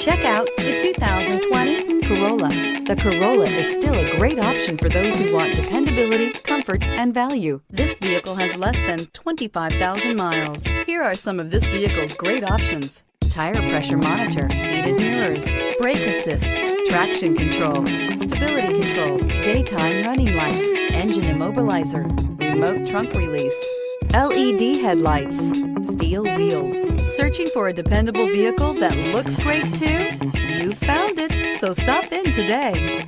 Check out the 2020 Corolla. The Corolla is still a great option for those who want dependability, comfort, and value. This vehicle has less than 25,000 miles. Here are some of this vehicle's great options: tire pressure monitor, heated mirrors, brake assist, traction control, stability control, daytime running lights, engine immobilizer, remote trunk release, LED headlights, steel wheels. Searching for a dependable vehicle that looks great too? You found it, so stop in today.